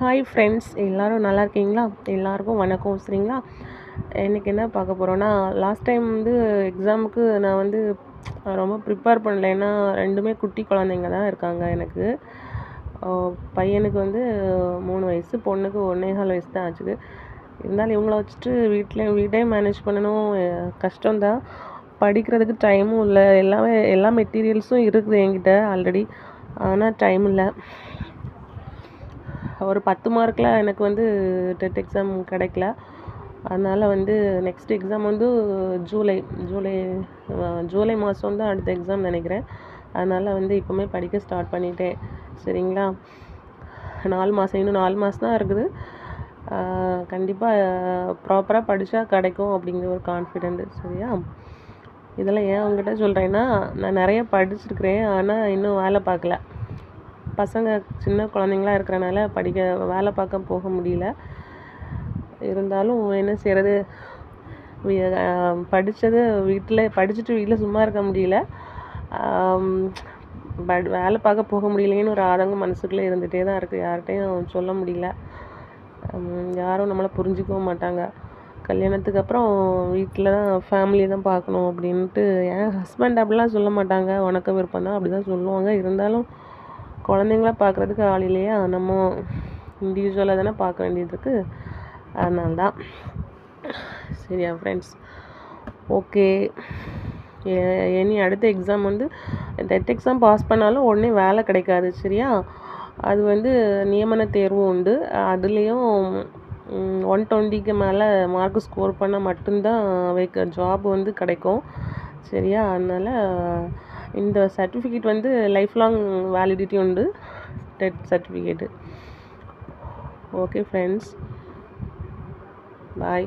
Hi friends, எல்லோரும் நல்லா இருக்கீங்களா? எல்லாருக்கும் வணக்கம். சரிங்களா? இன்றைக்கி என்ன பார்க்க போகிறோன்னா, லாஸ்ட் டைம் எக்ஸாமுக்கு நான் ரொம்ப ப்ரிப்பேர் பண்ணல. ஏன்னா ரெண்டுமே குட்டி குழந்தைங்க தான் இருக்காங்க எனக்கு. பையனுக்கு 3 வயசு, பொண்ணுக்கு 1.25 வயசு தான் ஆச்சுது. இருந்தாலும் இவங்கள வச்சுட்டு வீட்டே மேனேஜ் பண்ணணும், கஷ்டம்தான். படிக்கிறதுக்கு டைமும் இல்லை. எல்லா மெட்டீரியல்ஸும் இருக்குது என்கிட்ட ஆல்ரெடி, ஆனால் டைம் இல்லை. ஒரு 10 மார்க்கில் எனக்கு டெட் எக்ஸாம் கிடைக்கல. அதனால் நெக்ஸ்ட் எக்ஸாம் ஜூலை ஜூலை ஜூலை மாதம் தான் அடுத்த எக்ஸாம் நினைக்கிறேன். அதனால் இப்போவுமே படிக்க ஸ்டார்ட் பண்ணிட்டேன். சரிங்களா? 4 மாதம், இன்னும் 4 மாதம் தான் இருக்குது. கண்டிப்பாக ப்ராப்பராக படித்தா கிடைக்கும் அப்படிங்கிற ஒரு கான்ஃபிடென்ட். சரியா? இதெல்லாம் ஏன் அவங்ககிட்ட சொல்கிறேன்னா, நான் நிறைய படிச்சிருக்கிறேன், ஆனால் இன்னும் வேலை பார்க்கல. பசங்க சின்ன குழந்தைங்களா இருக்கிறனால வேலை பார்க்க போக முடியல. இருந்தாலும் என்ன செய்கிறது, படித்தது படிச்சுட்டு வீட்டில் சும்மா இருக்க முடியல. வேலை பார்க்க போக முடியலேன்னு ஒரு ஆதங்கம் மனசுக்குள்ளே இருந்துகிட்டே தான் இருக்குது. யார்கிட்டையும் சொல்ல முடியல. யாரும் நம்மளை புரிஞ்சிக்கவும் மாட்டாங்க. கல்யாணத்துக்கு அப்புறம் வீட்டில் தான் ஃபேமிலியை தான் பார்க்கணும் அப்படின்ட்டு என் ஹஸ்பண்ட் அப்படிலாம் சொல்ல மாட்டாங்க. உனக்கு விருப்பம் தான் அப்படி தான் சொல்லுவாங்க. இருந்தாலும் குழந்தைங்கள பார்க்குறதுக்கு ஆள் இல்லையா, நம்ம இண்டிவிஜுவலாக தானே பார்க்க வேண்டியது இருக்குது. அதனால தான். சரியா ஃப்ரெண்ட்ஸ்? ஓகே. இனி அடுத்த எக்ஸாம் டெட் எக்ஸாம் பாஸ் பண்ணாலும் உடனே வேலை கிடைக்காது. சரியா? அது நியமன தேர்வு உண்டு. அதுலேயும் 120க்கு மேலே மார்க் ஸ்கோர் பண்ணால் மட்டும்தான் ஜாப் கிடைக்கும். சரியா? அதனால் இந்த சர்டிஃபிகேட் லைஃப் லாங் வேலிடிட்டி உண்டு, டெட் சர்டிஃபிகேட்டு. ஓகே ஃப்ரெண்ட்ஸ், பாய்.